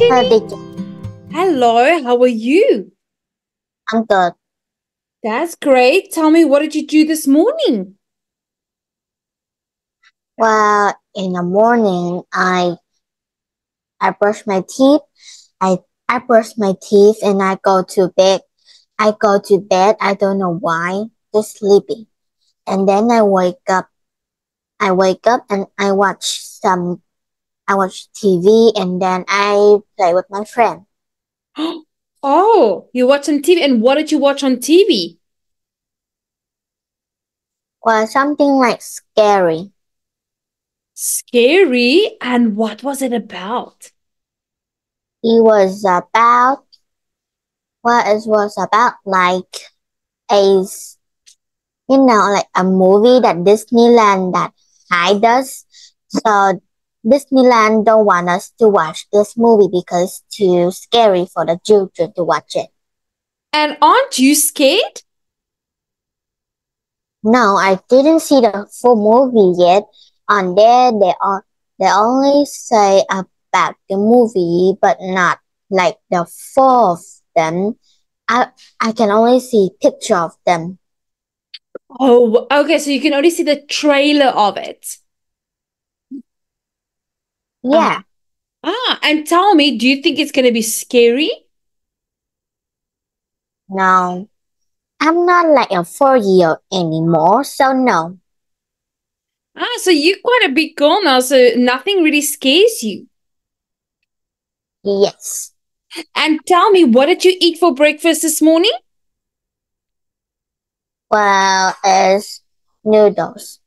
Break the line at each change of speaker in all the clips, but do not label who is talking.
Hello,
Jenny.
teacher.
Hello, how are you?
I'm good.
That's great. Tell me, what did you do this morning?
Well, in the morning, I brush my teeth. I brush my teeth and I go to bed. I go to bed. I don't know why. Just sleepy. And then I wake up. I wake up and I watch TV and then I play with my friend.
Oh, you watch some TV. And what did you watch on TV?
Well, something like scary.
Scary? And what was it about?
It was about it was about like a like a movie that Disneyland that hide us. So Disneyland don't want us to watch this movie because it's too scary for the children to watch it.
And aren't you scared?
No, I didn't see the full movie yet. On there, they only say about the movie, but not like the full of them. I can only see picture of them.
Oh, okay. So you can only see the trailer of it.
Yeah,
And tell me, do you think it's going to be scary?
no, I'm not like a 4-year anymore, so no.
So you're quite a big girl now, so nothing really scares you.
Yes.
And tell me, what did you eat for breakfast this morning?
Well, it's noodles.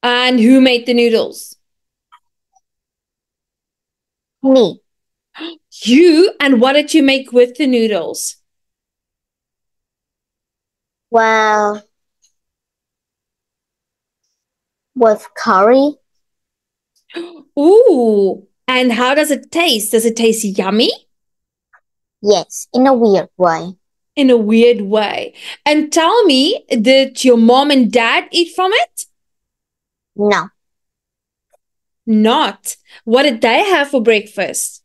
And who made the noodles?
Me.
You. And what did you make with the noodles?
Well, with curry.
Ooh. And how does it taste? Does it taste yummy?
Yes, in a weird way.
In a weird way. And tell me, did your mom and dad eat from it?
No,
Not. What did they have for breakfast?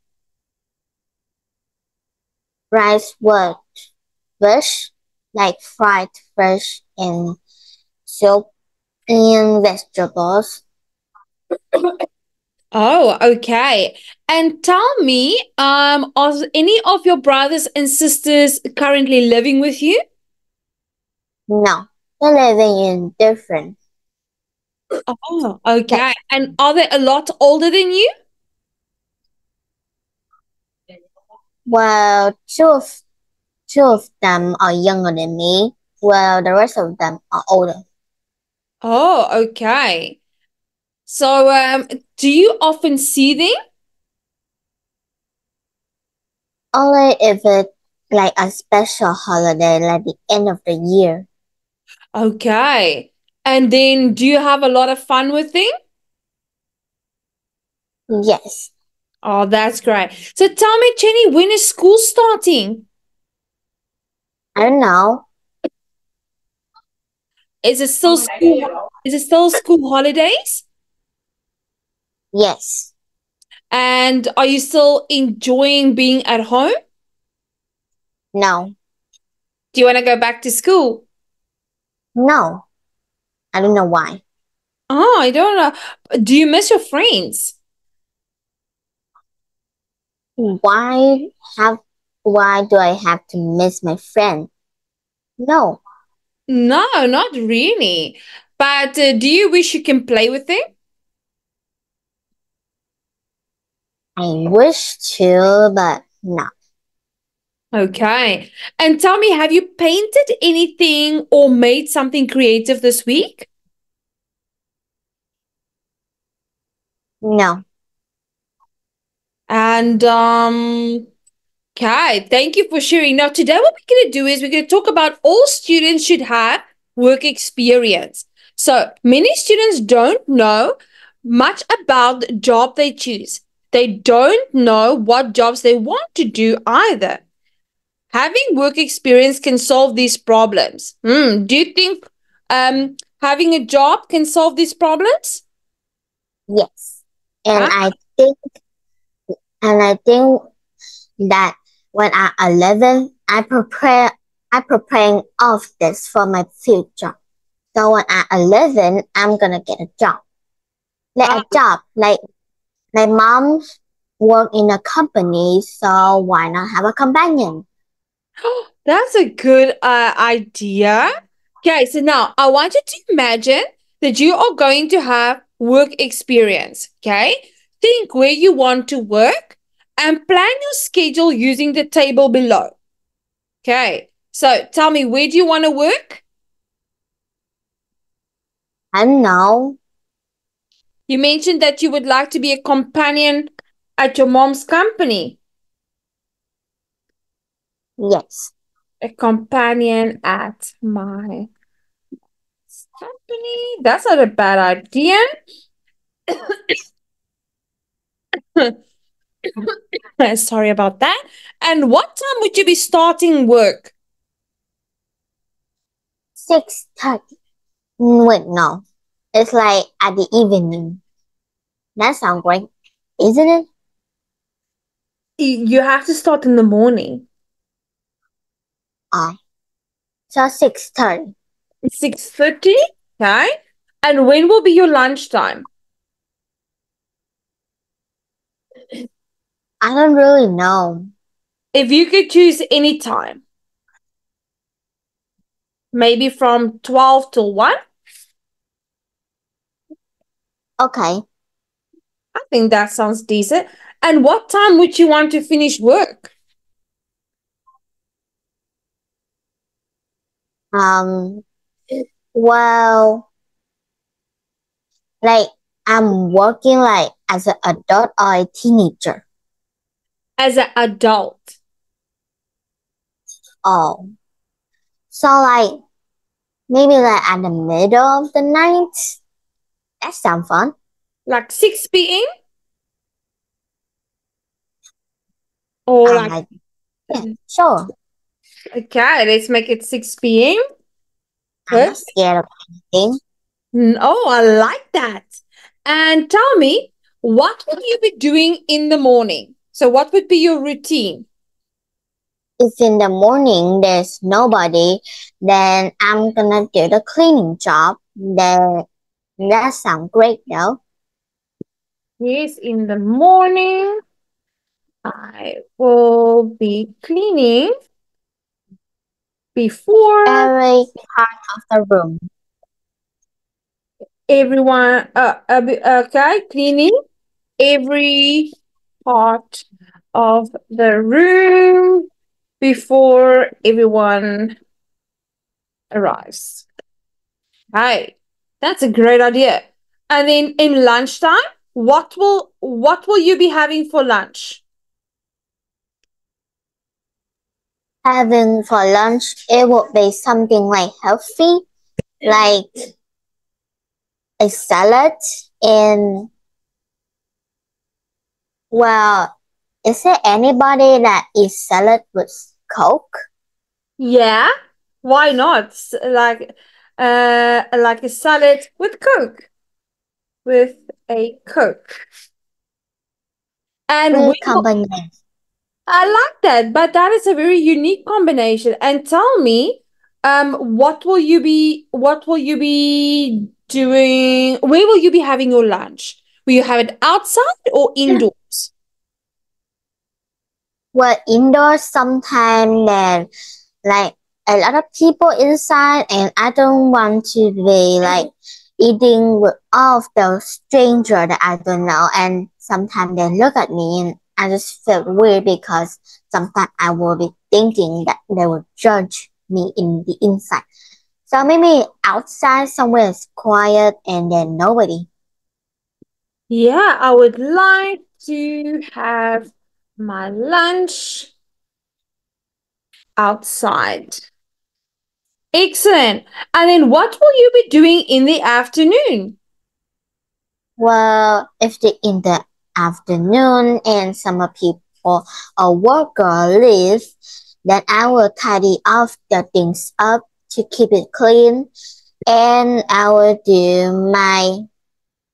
rice with fish, like fried fish and soup and vegetables.
Oh, okay. And tell me, are any of your brothers and sisters currently living with you?
No, they're living in different.
Oh, okay. And are they a lot older than you?
Well, two of them are younger than me, while the rest of them are older.
Oh, okay. So, do you often see them?
Only if it's like a special holiday, like the end of the year.
Okay. And then do you have a lot of fun with them?
Yes,
Oh, that's great. So tell me, Jenny, when is school starting?
I don't know.
Is it still school? Is it still school holidays?
Yes,
And are you still enjoying being at home?
no,
Do you want to go back to school?
no. I don't know why.
Oh, I don't know. Do you miss your friends?
Why have why do I have to miss my friend? No,
No, not really. But do you wish you can play with them?
I wish to, but no.
Okay. And tell me, have you painted anything or made something creative this week?
No.
And okay, thank you for sharing. Now, today what we're going to do is we're going to talk about all students should have work experience. So many students don't know much about the job they choose. They don't know what jobs they want to do either. Having work experience can solve these problems. Do you think having a job can solve these problems?
Yes. And
Ah,
I think that when I'm 11, I prepare of this for my future. So when I'm 11, I'm gonna get a job. Like my mom work in a company, so why not have a companion?
That's a good idea. Okay, so now I want you to imagine that you are going to have work experience. Okay, think where you want to work and plan your schedule using the table below. Okay, so tell me, where do you want to work?
I don't know.
You mentioned that you would like to be a companion at your mom's company.
Yes.
A companion at my company. That's not a bad idea. Sorry about that. And what time would you be starting work?
6:30. Wait, no. It's like at the evening. That sounds great, isn't it?
You have to start in the morning.
I so 6:30.
6:30. Okay. And when will be your lunchtime?
I don't really know.
If you could choose any time, maybe from 12 till 1.
Okay.
I think that sounds decent. And what time would you want to finish work?
Um. Well, like I'm working like as an adult or a teenager.
As an adult.
Oh. So like maybe like at the middle of the night. That sounds fun.
Like 6 p.m.? Or like,
Like yeah, sure.
okay, let's make it 6 p.m.
I'm not
Perfect.
scared of anything.
Oh, I like that. And tell me, what will you be doing in the morning? So, what would be your routine?
If in the morning there's nobody, then I'm gonna do the cleaning job. That sounds great though.
Yes, in the morning, I will be cleaning before
Every part of the room.
everyone. Okay, cleaning every part of the room before everyone arrives. Right. That's a great idea. And then in lunchtime, what will you be having for lunch?
Having for lunch, it would be something like healthy, like a salad and well, is there anybody that eats salad with Coke?
Yeah, why not? Like a salad with Coke, with a Coke. And
Great combination.
I like that, but that is a very unique combination. And tell me, what will you be doing? Where will you be having your lunch? Will you have it outside or indoors?
Well, indoors sometimes there like a lot of people inside, and I don't want to be like eating with all of those strangers that I don't know, and sometimes they look at me and I just feel weird because sometimes I will be thinking that they will judge me in the inside. So maybe outside somewhere is quiet and then nobody.
Yeah, I would like to have my lunch outside. Excellent. And then what will you be doing in the afternoon?
Well, if the in the afternoon and some people or worker leave, then I will tidy off the things up to keep it clean, and I will do my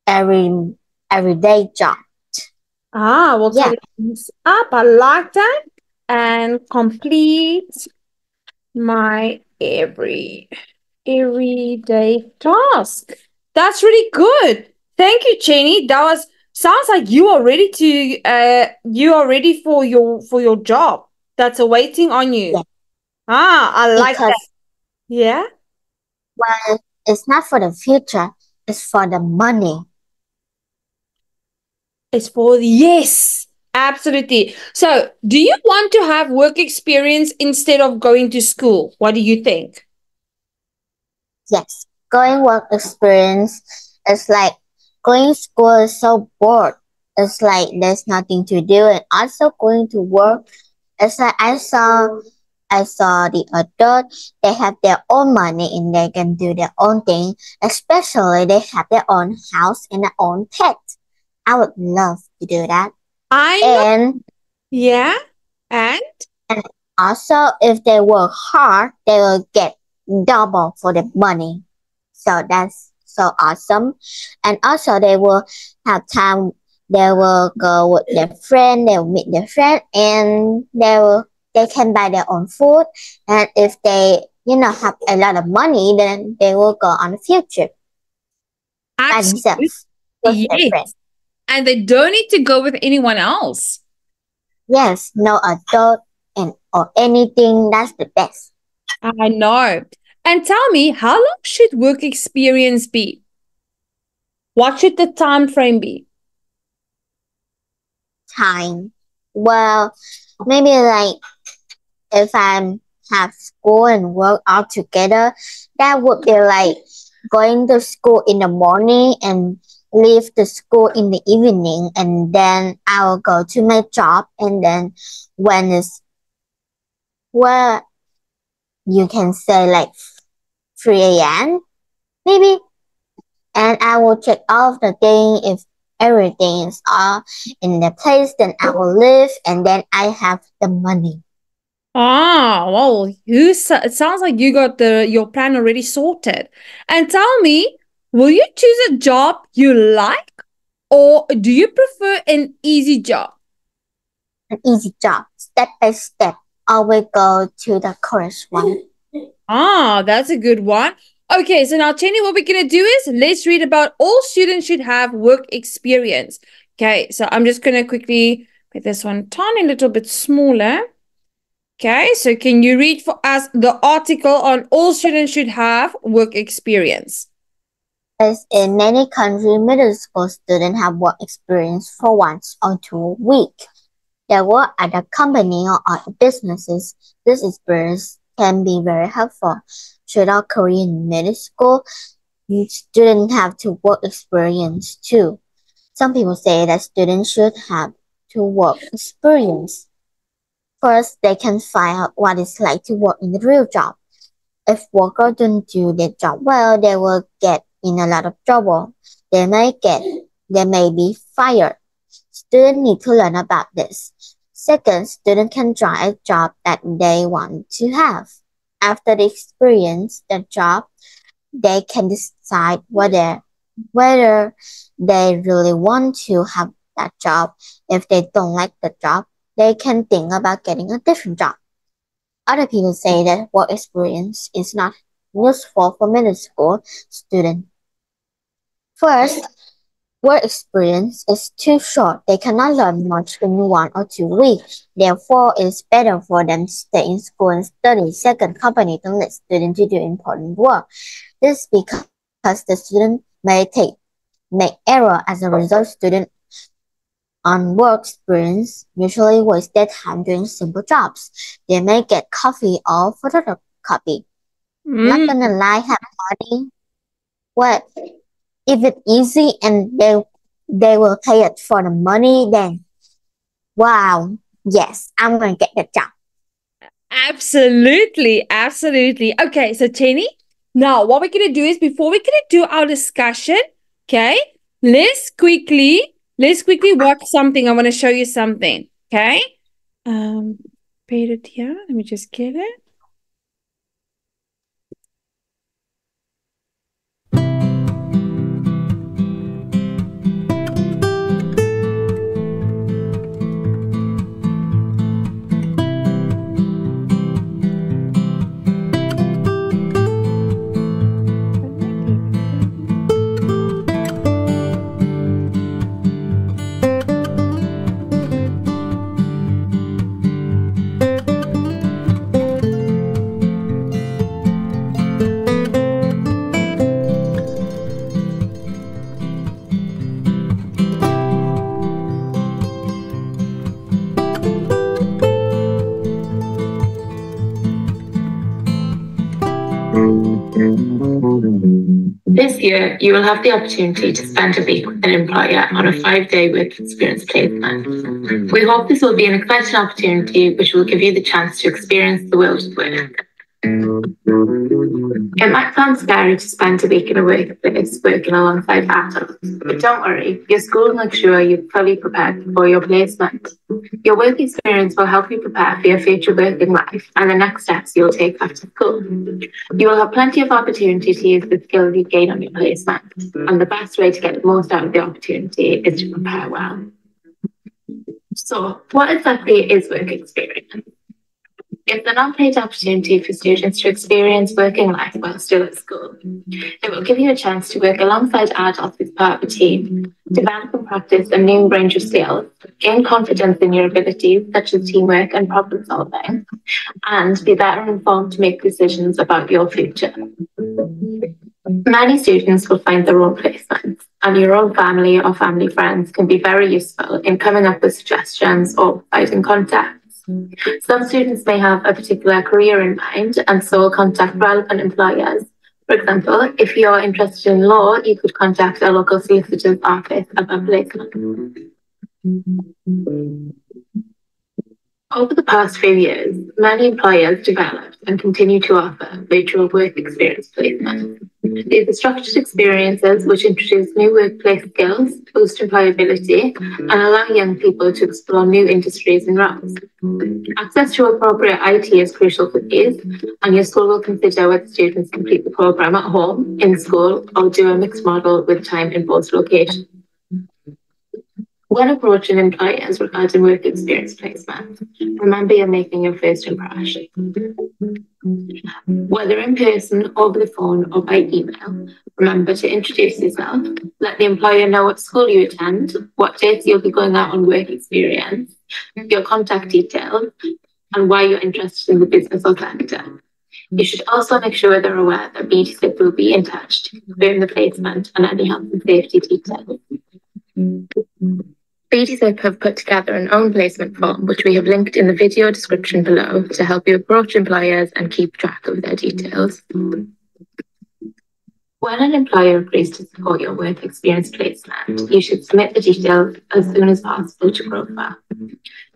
every everyday job.
We'll
Yeah,
take this up. I like that. And complete my everyday task. That's really good. Thank you, Cheney. That was sounds like you are ready for your job that's awaiting on you.
yeah,
I like that.
because
Yeah.
well, it's not for the future, it's for the money.
It's for yes, absolutely. So, do you want to have work experience instead of going to school? What do you think?
Yes, going work experience is like going school is so bored. It's like there's nothing to do, and also going to work. It's like I saw the adult. They have their own money and they can do their own thing. Especially they have their own house and their own pet. I would love to do that.
I know.
And
Yeah. And
and also if they work hard, they will get double for the money. So that's so awesome. And also they will have time, they will go with their friend, they will meet their friend, and they can buy their own food. And if they have a lot of money, then they will go on a field trip by
absolutely.
themselves with their
Yes.
friend.
And they don't need to go with anyone else.
Yes, no adult and or anything, that's the best.
I know. And tell me, how long should work experience be? What should the time frame be?
Time. Well, maybe like if I have school and work all together, that would be like going to school in the morning and leave the school in the evening, and then I will go to my job, and then when it's well, you can say like 3 a.m. maybe, and I will check all of the thing. If everything is all in the place, then I will leave, and then I have the money.
Well, it sounds like you got your plan already sorted. And tell me, will you choose a job you like or do you prefer an easy job?
An easy job, step by step. Always go to the correct one.
That's a good one. Okay, so now, Cheney, what we're going to do is let's read about all students should have work experience. Okay, so I'm just going to quickly make this one tiny little bit smaller. Okay, so can you read for us the article on all students should have work experience?
As in many countries, middle school students have work experience for once or 2 weeks. They work at a company or at businesses. This experience can be very helpful. Throughout Korean middle school, students have to work experience too. Some people say that students should have to work experience. First, they can find out what it's like to work in the real job. If workers don't do their job well, they will get in a lot of trouble. They may be fired. Students need to learn about this. Second, students can join a job that they want to have. After they experience the job, they can decide whether they really want to have that job. If they don't like the job, they can think about getting a different job. Other people say that work experience is not useful for middle school students. First, work experience is too short. They cannot learn much in 1 or 2 weeks. Therefore, it's better for them to stay in school and study. Second, company don't let students to do important work. This is because the student make error. As a result, students on work experience usually waste their time doing simple jobs. They may get coffee or photocopy. Not
Mm,
gonna lie, have money. What if it's easy and they will pay it for the money? Then wow, yes, I'm gonna get the job.
absolutely, absolutely. Okay, so Cheney, now what we're gonna do is before we're gonna do our discussion, okay, let's quickly watch something. I want to show you something. Okay. Um, Paid it here. Let me just get it.
This year, you will have the opportunity to spend a week with an employer on a 5-day work experience placement. We hope this will be an exciting opportunity which will give you the chance to experience the world of work. It might sound scary to spend a week in a workplace working alongside adults, but don't worry, your school will make sure you're fully prepared for your placement. Your work experience will help you prepare for your future working life and the next steps you'll take after school. You will have plenty of opportunity to use the skills you gain on your placement, and the best way to get the most out of the opportunity is to prepare well. So, what exactly is work experience? It's an unpaid opportunity for students to experience working life while still at school. It will give you a chance to work alongside adults as part of a team, develop and practice a new range of skills, gain confidence in your abilities such as teamwork and problem solving, and be better informed to make decisions about your future. Many students will find their own placements, and your own family or family friends can be very useful in coming up with suggestions or providing contacts. Some students may have a particular career in mind and so will contact relevant employers. For example, if you're interested in law, you could contact a local solicitor's office about placement. Over the past few years, many employers developed and continue to offer virtual work experience placements. These are structured experiences which introduce new workplace skills, boost employability, and allow young people to explore new industries and roles. Access to appropriate IT is crucial for these, and your school will consider whether students complete the program at home, in school, or do a mixed model with time in both locations. When approaching employers regarding work experience placement, remember you're making your first impression. Whether in person, over the phone, or by email, remember to introduce yourself, let the employer know what school you attend, what dates you'll be going out on work experience, your contact details, and why you're interested in the business or sector. You should also make sure they're aware that BTSIP will be in touch to confirm the placement and any health and safety details. BTSIP have put together an own placement form, which we have linked in the video description below to help you approach employers and keep track of their details. When an employer agrees to support your work experience placement, you should submit the details as soon as possible to Grover.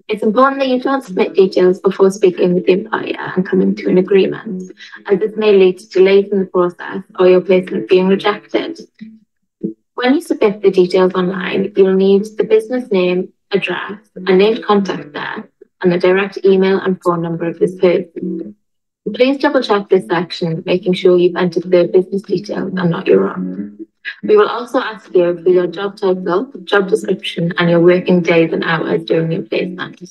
It's important that you don't submit details before speaking with the employer and coming to an agreement, as this may lead to delays in the process or your placement being rejected. When you submit the details online, you'll need the business name, address, a named contact there, and the direct email and phone number of this person. Please double check this section, making sure you've entered the business details and not your own. We will also ask you for your job title, job description, and your working days and hours during your placement.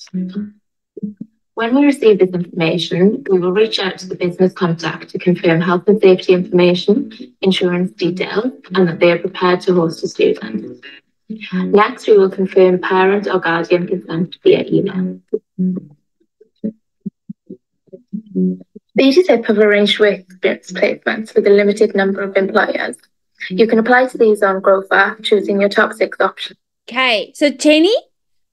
When we receive this information, we will reach out to the business contact to confirm health and safety information, insurance details, and that they are prepared to host a student. Next, we will confirm parent or guardian consent via email. BTSIP have arranged work experience placements with a limited number of employers. You can apply to these on Grover, choosing your top 6 options.
Okay, so Jenny,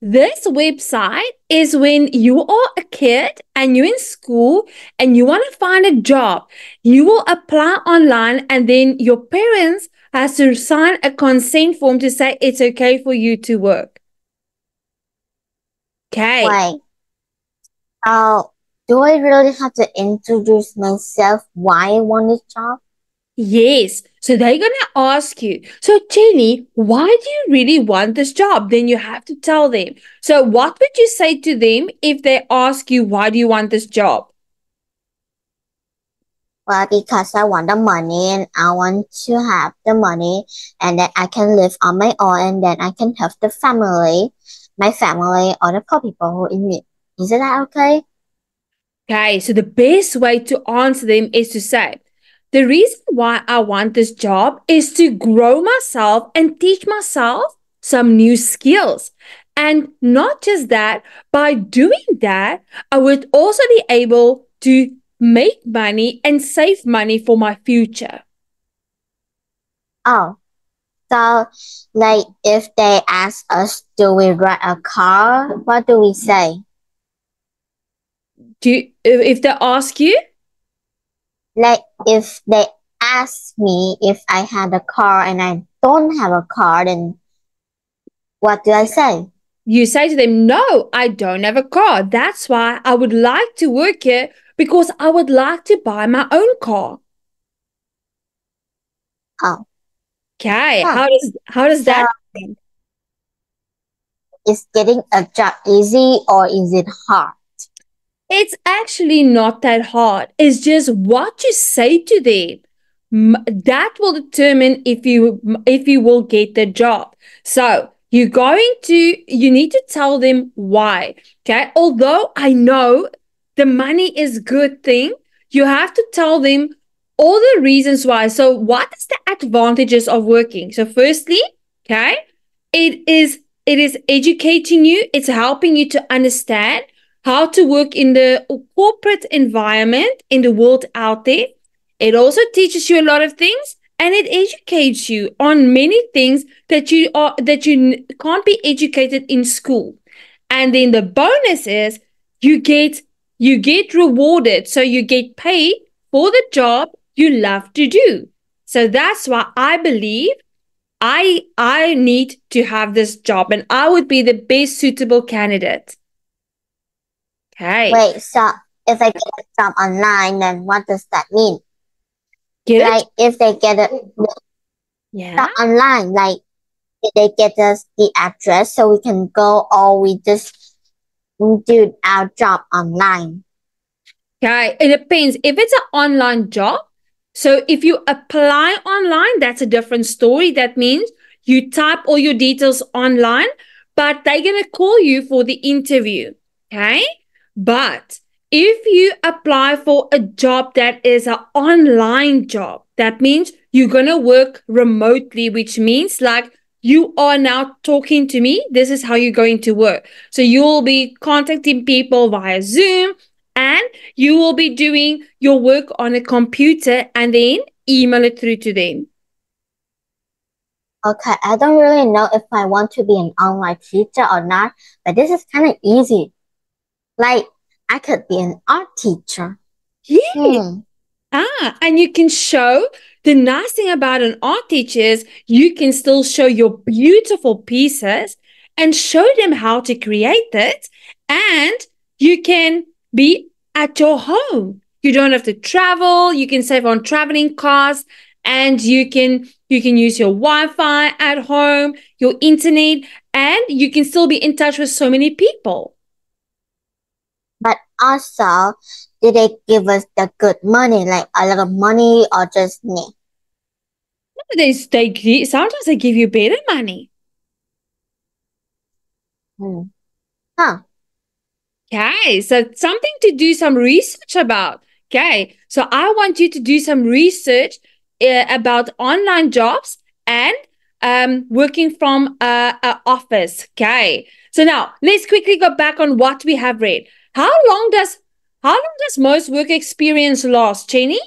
this website is when you are a kid and you're in school and you want to find a job. You will apply online and then your parents has to sign a consent form to say it's okay for you to work. Okay.
Wait. Do I really have to introduce myself why I want this job?
Yes. So they're going to ask you, so Jenny, why do you really want this job? Then you have to tell them. So what would you say to them if they ask you, why do you want this job?
Well, because I want the money and I want to have the money and then I can live on my own and then I can help the family, my family or the poor people who in need. Isn't that okay?
Okay, so the best way to answer them is to say, the reason why I want this job is to grow myself and teach myself some new skills. And not just that, by doing that, I would also be able to make money and save money for my future.
Oh, so like if they ask us, do we ride a car? What do we say?
If they ask you?
Like if they ask me if I had a car and I don't have a car, then what do I say?
You say to them, no, I don't have a car. That's why I would like to work here because I would like to buy my own car.
Oh,
Okay,
huh.
how does
So
that?
is getting a job easy or is it hard?
It's actually not that hard. It's just what you say to them. That will determine if you will get the job. So you need to tell them why. Okay. Although I know the money is a good thing, you have to tell them all the reasons why. So what is the advantages of working? So firstly, okay, it is educating you, it's helping you to understand how to work in the corporate environment in the world out there. It also teaches you a lot of things and it educates you on many things that you can't be educated in school. And then the bonus is you get rewarded, so you get paid for the job you love to do. So that's why I believe I need to have this job and I would be the best suitable candidate. Okay.
Wait, so if I get a job online, then what does that mean?
Get
Like
it?
if they get a
Yeah.
job online, like they get us the address so we can go, or we just do our job online.
Okay. It depends. If it's an online job, so if you apply online, that's a different story. That means you type all your details online, but they're going to call you for the interview. Okay. But if you apply for a job that is an online job, that means you're going to work remotely, which means like you are now talking to me. This is how you're going to work. So you'll be contacting people via Zoom and you will be doing your work on a computer and then email it through to them.
Okay, I don't really know if I want to be an online teacher or not, but this is kind of easy. Like, I could be an art teacher.
Yeah. And you can show the nice thing about an art teacher is you can still show your beautiful pieces and show them how to create it. And you can be at your home. You don't have to travel. You can save on traveling costs and you can use your Wi-Fi at home, your internet, and you can still be in touch with so many people.
But also, do they give us the good money, like a lot of money or just me?
Sometimes they give you better money.
Huh.
Okay, so something to do some research about. Okay, so I want you to do some research about online jobs and working from an office. Okay, so now let's quickly go back on what we have read. How long does most work experience last, Jenny?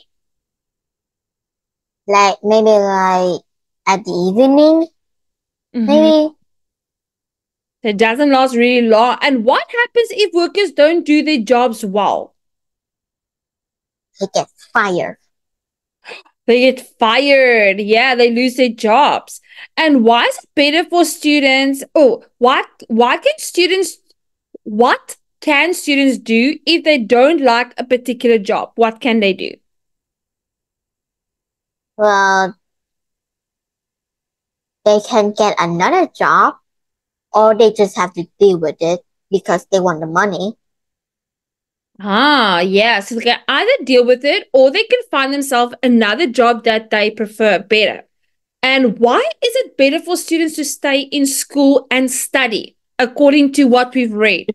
Like, maybe like at the evening, maybe.
It doesn't last really long. And what happens if workers don't do their jobs well?
They get fired.
They get fired. Yeah, they lose their jobs. And why is it better for students? What can students do if they don't like a particular job? What can they do?
Well, they can get another job, or they just have to deal with it because they want the money.
Yeah. So they can either deal with it or they can find themselves another job that they prefer better. And why is it better for students to stay in school and study, according to what we've read?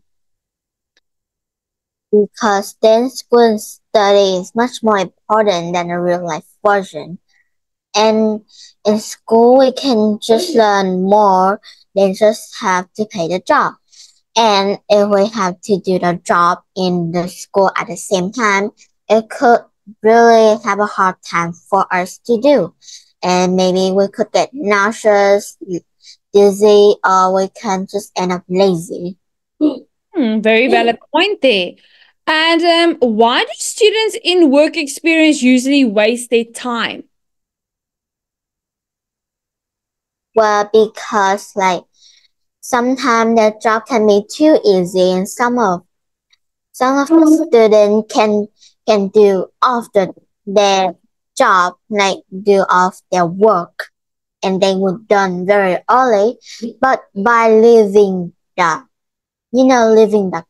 Because then school and study is much more important than a real life version. And in school, we can just learn more than just have to pay the job. And if we have to do the job in the school at the same time, it could really have a hard time for us to do. And maybe we could get nauseous, dizzy, or we can just end up lazy.
Very valid point there. And why do students in work experience usually waste their time?
Well, because like sometimes their job can be too easy, and some of the students can do off their job, like do off their work, and they would done very early. But by leaving the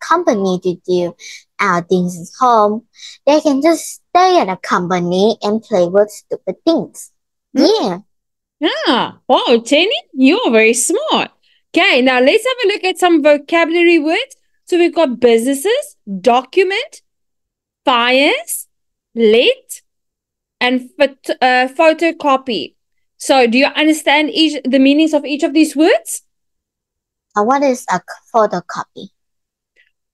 company to do our things at home, they can just stay at the company and play with stupid things. Yeah.
Ah, wow, Jenny, you're very smart. Okay, now let's have a look at some vocabulary words. So we've got businesses, document, fires, let, and photocopy. So do you understand the meanings of each of these words?
What is a photocopy?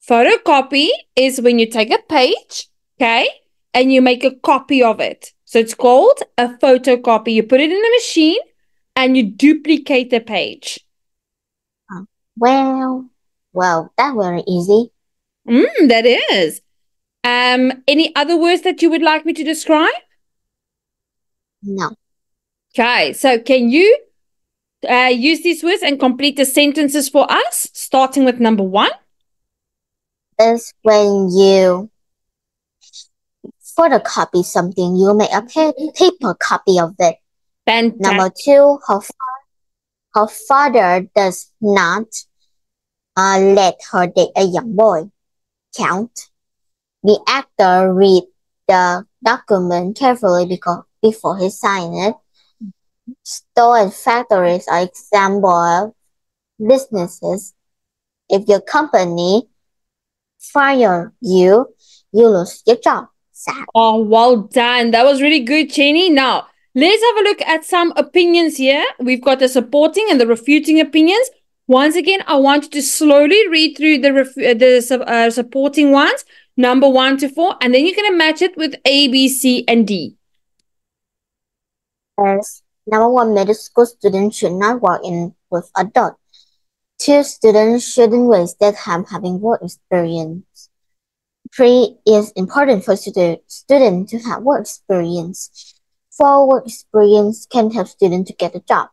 Photocopy is when you take a page, okay, and you make a copy of it. So it's called a photocopy. You put it in a machine and you duplicate the page.
Well, that's very easy.
That is. Any other words that you would like me to describe?
No.
Okay, so can you use these words and complete the sentences for us, starting with number 1?
Is when you photocopy something, you make a paper copy of it.
Fantastic.
Number 2, her father does not let her date a young boy. Count. The actor read the document carefully before he signed it. Store and factories are example of businesses. If your company fire you, you lose your job. Sad.
Oh, well done. That was really good, Jenny. Now, let's have a look at some opinions here. We've got the supporting and the refuting opinions. Once again, I want you to slowly read through the supporting ones, number 1 to 4, and then you're going to match it with A, B, C, and D.
As number 1, middle school students should not work with adults. 2, students shouldn't waste their time having work experience. 3, it's important for students to have work experience. 4, work experience can help students to get a job.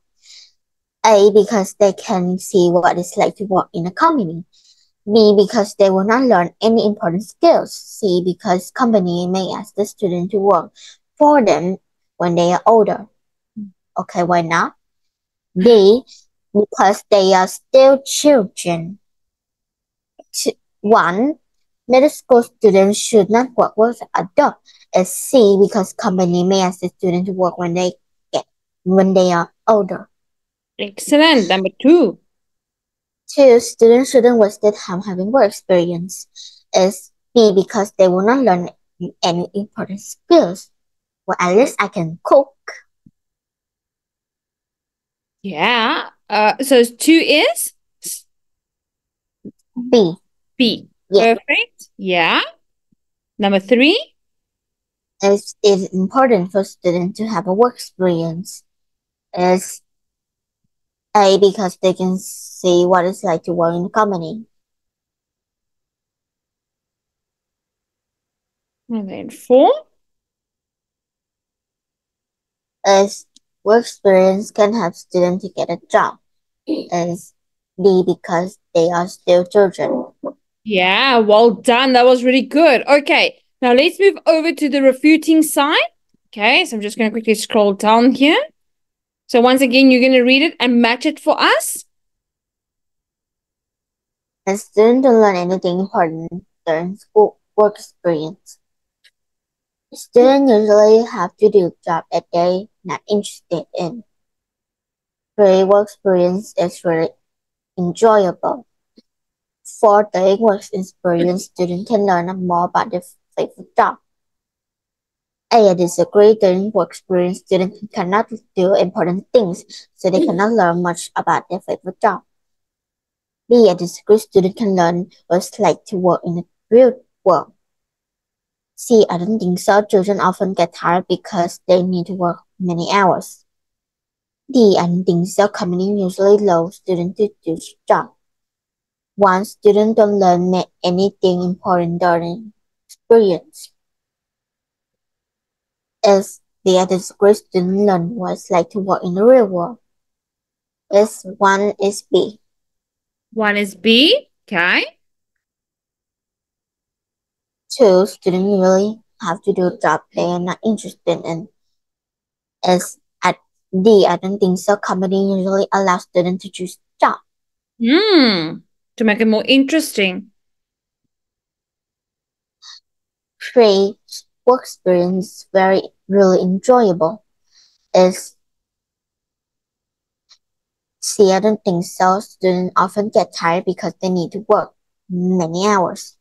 A, because they can see what it's like to work in a company. B, because they will not learn any important skills. C, because company may ask the student to work for them when they are older. Okay, why not? D, because they are still children. 1, middle school students should not work with adults. C, because company may ask the student to work when they are older.
Excellent. Number 2.
2, students shouldn't waste their time having work experience. Is B, because they will not learn any important skills. Well, at least I can cook.
Yeah. So 2 is?
B.
B.
Yeah.
Perfect. Yeah. Number 3?
It is important for students to have a work experience. Is A, because they can see what it's like to work in a company.
And then 4?
Is work experience can help students to get a job. Is D, because they are still children.
Yeah, well done. That was really good. Okay, now let's move over to the refuting side. Okay, so I'm just going to quickly scroll down here. So once again, you're going to read it and match it for us.
A student don't learn anything important during school work experience. Students usually have to do job that they're not interested in. 3, work experience is really enjoyable. 4, during work experience, students can learn more about their favorite job. A, I disagree. During work experience, students cannot do important things, so they cannot learn much about their favorite job. B, I disagree. Students can learn what it's like to work in the real world. C, I don't think so. Children often get tired because they need to work many hours. D, I don't think so. Company usually allow students to do job. 1, students don't learn anything important during experience. Is the degree student learn what it's like to work in the real world? Is one is B.
One is B. Okay.
Two, students really have to do a job they are not interested in. Is at D. I don't think so. Company usually allow students to choose job.
To make it more interesting.
Three, work experience very really enjoyable. Is C. I don't think so. Students often get tired because they need to work many hours.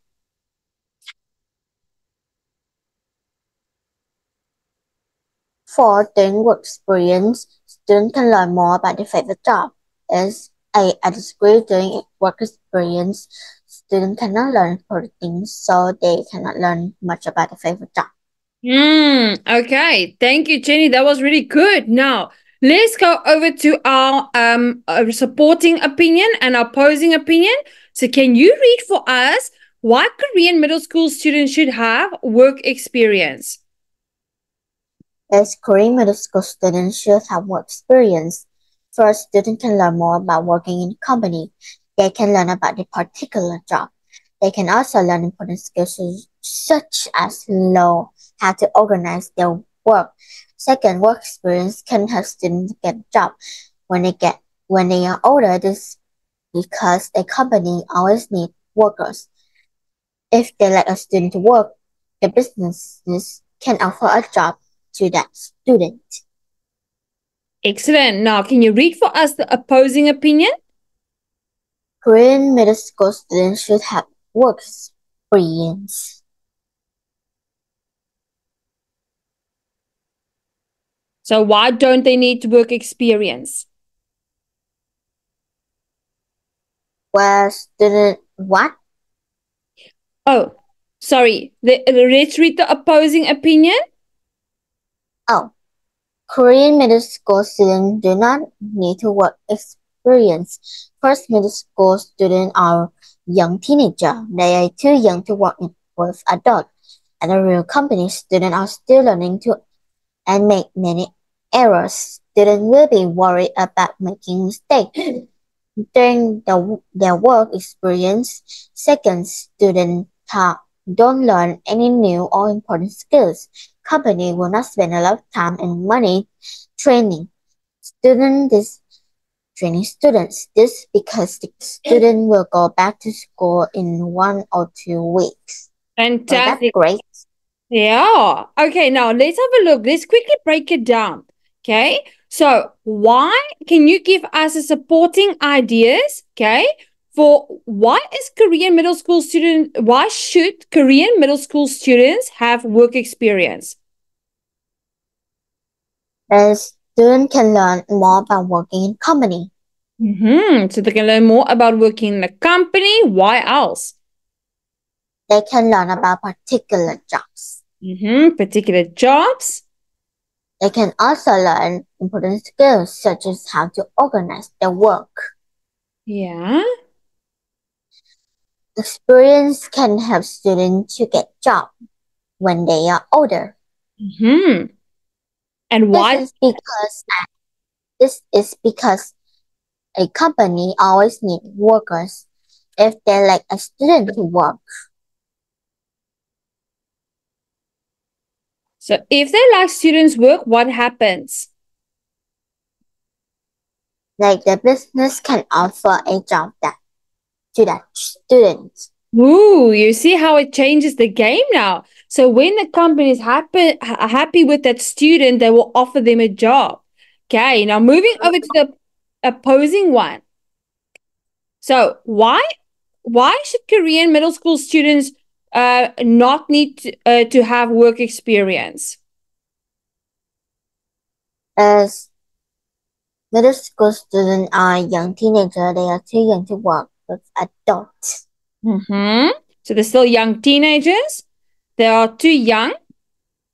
For during work experience, students can learn more about their favorite job. As a degree during work experience, students cannot learn important things, so they cannot learn much about their favorite job.
Okay. Thank you, Jenny. That was really good. Now, let's go over to our supporting opinion and opposing opinion. So, can you read for us why Korean middle school students should have work experience?
As Korean middle school students should have work experience. First, students can learn more about working in a company. They can learn about their particular job. They can also learn important skills such as law, how to organize their work. Second, work experience can help students get a job when they are older. This because a company always needs workers. If they like a student to work, the businesses can offer a job to that student.
Excellent. Now, can you read for us the opposing opinion?
Korean middle school students should have work experience.
So, why don't they need work experience?
Well, student what?
Oh, sorry. Let's read the opposing opinion.
Oh, Korean middle school students do not need to work experience. First, middle school students are young teenagers. They are too young to work with adults. At a real company, students are still learning to and make many errors. Students will be worried about making mistakes during their work experience. Second, students don't learn any new or important skills. Company will not spend a lot of time and money training students. This because the student will go back to school in 1 or 2 weeks. Well, that's
Fantastic.
great.
Yeah. Okay, now let's have a look. Let's quickly break it down. Okay. So, why can you give us a supporting ideas? Okay. For why should Korean middle school students have work experience?
The student can learn more about working in company.
So they can learn more about working in a company. Why else?
They can learn about particular jobs.
Particular jobs.
They can also learn important skills such as how to organize their work.
Yeah.
Experience can help students to get jobs when they are older.
And why?
This is because a company always needs workers if they like a student to work.
So if they like students' work, what happens?
Like the business can offer a job to that student.
Ooh, you see how it changes the game now. So when the company is happy with that student, they will offer them a job. Okay, now moving over to the opposing one. So why should Korean middle school students not need to have work experience?
As middle school students are young teenagers, they are too young to work with adults.
So they're still young teenagers. They are too young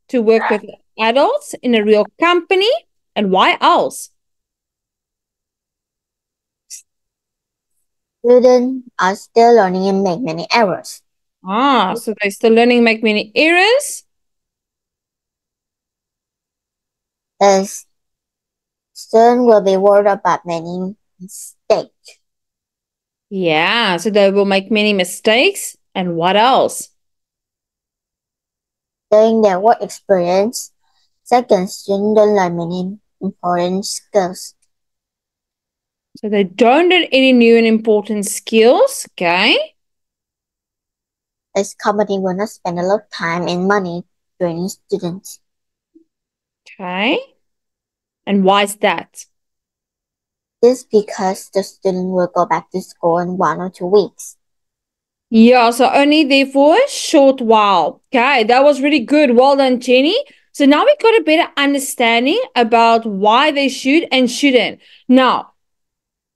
to work with adults in a real company. And why else?
Students are still learning and make many errors.
So they're still learning, make many errors.
The student will be worried about many mistakes.
Yeah, so they will make many mistakes. And what else?
During their work experience, second student don't learn many important skills.
So they don't learn any new and important skills. Okay.
This company will not spend a lot of time and money training students.
Okay. And why is that?
This because the student will go back to school in 1 or 2 weeks.
Yeah, so only there for a short while. Okay, that was really good. Well done, Jenny. So now we got a better understanding about why they should and shouldn't. Now,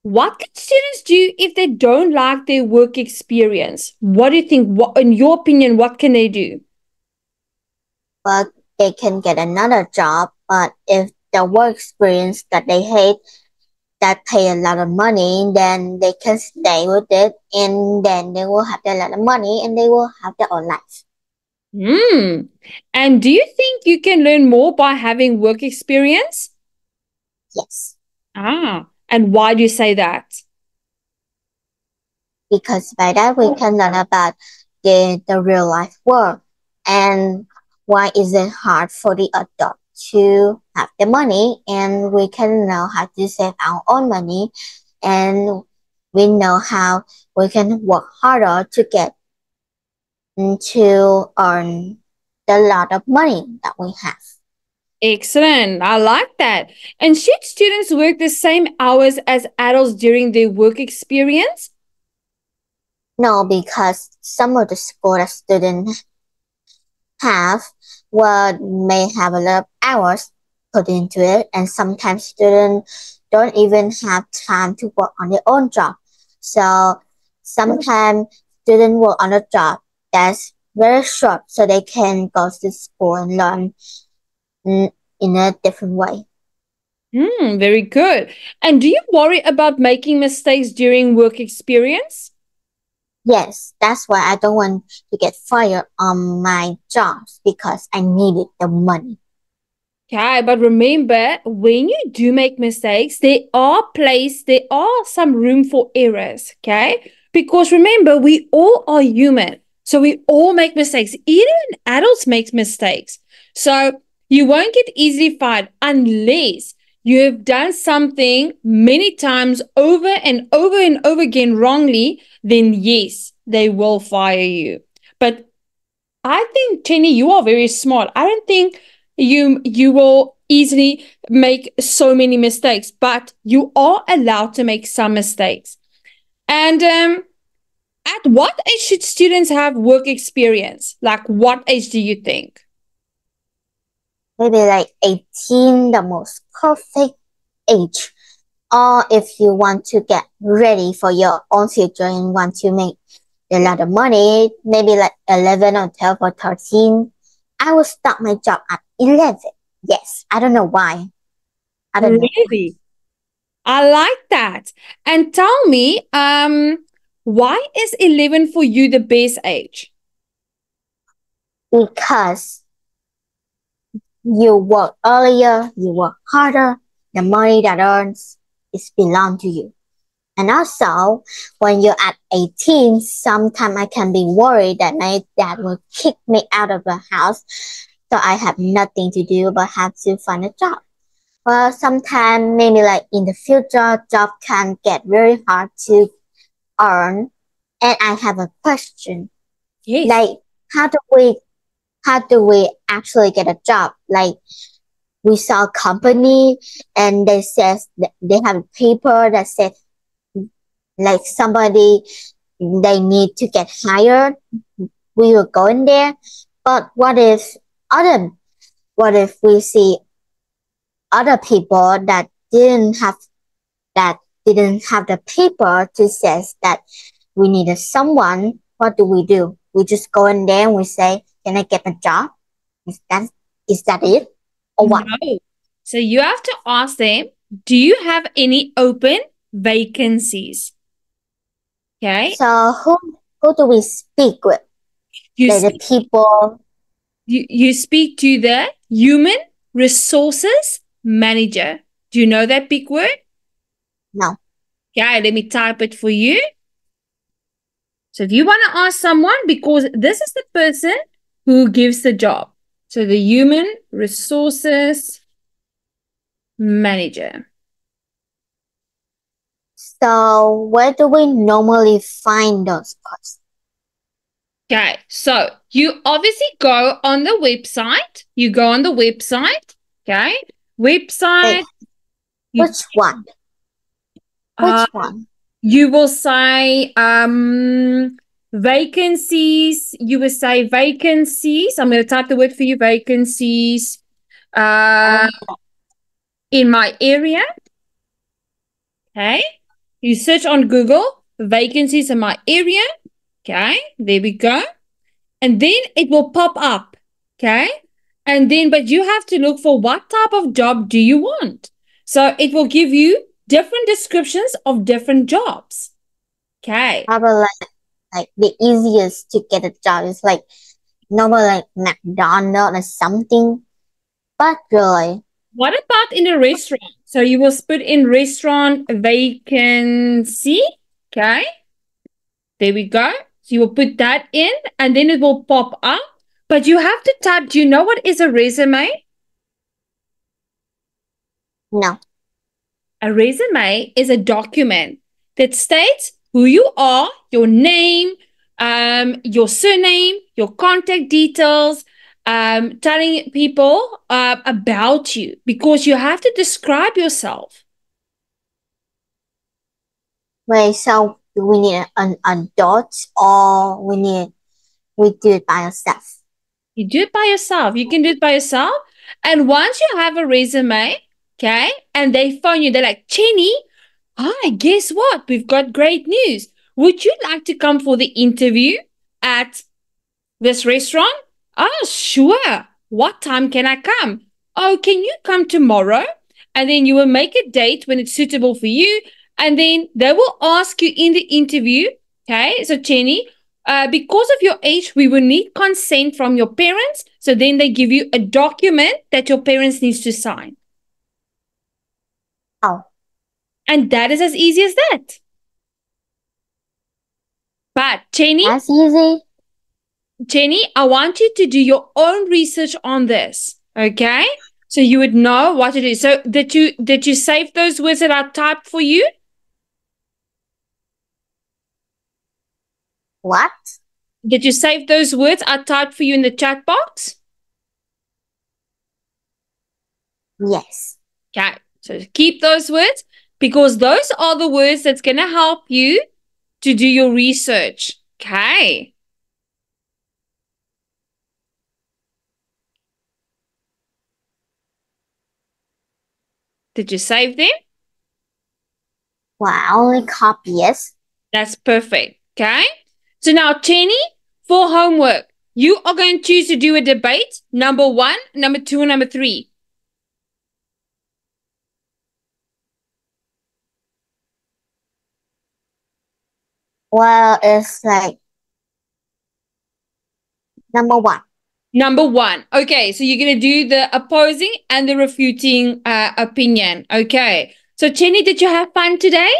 what can students do if they don't like their work experience? What do you think? What, in your opinion, what can they do?
But they can get another job, but if the work experience that they hate that pay a lot of money, then they can stay with it, and then they will have a lot of money and they will have their own life.
And do you think you can learn more by having work experience?
Yes.
And why do you say that?
Because by that we can learn about the real life world and why is it hard for the adult to have the money, and we can know how to save our own money, and we know how we can work harder to get to earn the lot of money that we have.
Excellent. I like that. And should students work the same hours as adults during their work experience?
No, because some of the school that students have may have a lot of hours put into it, and sometimes students don't even have time to work on their own job. So sometimes students work on a job that's very short, so they can go to school and learn in a different way.
Very good. And do you worry about making mistakes during work experience?
Yes, that's why I don't want to get fired on my jobs, because I needed the money.
Okay, but remember, when you do make mistakes, there are some room for errors, okay? Because remember, we all are human. So we all make mistakes. Even adults make mistakes. So you won't get easily fired unless you have done something many times over and over and over again wrongly, then yes, they will fire you. But I think, Jenny, you are very smart. I don't think you will easily make so many mistakes, but you are allowed to make some mistakes. And at what age should students have work experience? Like, what age do you think?
Maybe like 18, the most perfect age. Or if you want to get ready for your own future and want to make a lot of money, maybe like 11 or 12 or 13, I will start my job at 11. Yes, I don't know why. I don't know.
Really? I like that. And tell me, why is 11 for you the best age?
Because you work earlier, you work harder, the money that earns is belong to you. And also, when you're at 18, sometimes I can be worried that my dad will kick me out of the house, so I have nothing to do but have to find a job. Well, sometimes maybe like in the future, job can get very hard to earn. And I have a question.
Yes.
Like, how do we actually get a job? Like, we saw a company and they says they have a paper that says like somebody they need to get hired. We will go in there. But what if we see other people that didn't have the paper to says that we needed someone? What do? We just go in there and we say, "Can I get a job?" Is that it? Or what?
No. So you have to ask them, do you have any open vacancies? Okay.
So who do we speak with?
You
Like the
speak,
people.
you speak to the human resources manager. Do you know that big word?
No.
Yeah, let me type it for you. So if you want to ask someone, because this is the person who gives the job. So the human resources manager.
So where do we normally find those posts?
Okay, so you obviously go on the website. You go on the website. Okay, website.
Wait,
You,
which one?
uh,
Which one?
you will say vacancies. You will say vacancies. I'm going to type the word for you. Vacancies.
Um,
In my area. Okay. You search on Google vacancies in my area. Okay. There we go. And then it will pop up. Okay. And then, but you have to look for what type of job do you want. So it will give you different descriptions of different jobs. Okay.
Probably like the easiest to get a job is like normally like McDonald's or something. But really,
What about in a restaurant? So you will put in restaurant vacancy. Okay. There we go. So you will put that in and then it will pop up. But you have to type, do you know what is a resume?
no.
A resume is a document that states who you are, your name, your surname, your contact details, telling people about you because you have to describe yourself.
Wait, so do we need a dot or we do it by ourselves?
You do it by yourself. You can do it by yourself. And once you have a resume, okay, and they phone you, they're like, Chenny, hi, guess what? We've got great news. Would you like to come for the interview at this restaurant? Oh, sure. What time can I come? Oh, can you come tomorrow? And then you will make a date when it's suitable for you. And then they will ask you in the interview, okay, so Chenny, because of your age, we will need consent from your parents. So then they give you a document that your parents needs to sign.
Oh,
And that is as easy as that. But Chenny,
that's easy.
I want you to do your own research on this. Okay? So you would know what to do. So did you save those words that I typed for you?
What?
Did you save those words I typed for you in the chat box?
Yes.
Okay. So keep those words because those are the words that's going to help you to do your research. Okay. Did you save them?
Well, I only copy yes.
That's perfect. Okay. So now, Chenny, for homework, you are going to choose to do a debate. Number 1, number 2, number 3.
Well, it's like number 1.
Number 1. Okay, so you're going to do the opposing and the refuting opinion. Okay. So, Chenny, did you have fun today?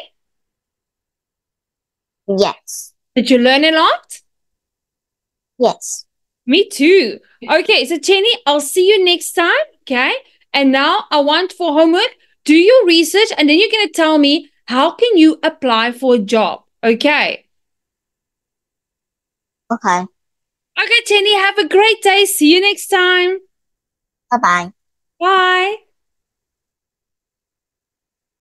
Yes.
Did you learn a lot?
Yes.
Me too. Okay, so Chenny, I'll see you next time. Okay. And now I want for homework, do your research and then you're going to tell me how can you apply for a job. Okay.
Okay.
Okay, Chenny, have a great day. See you next time.
Bye-bye.
Bye.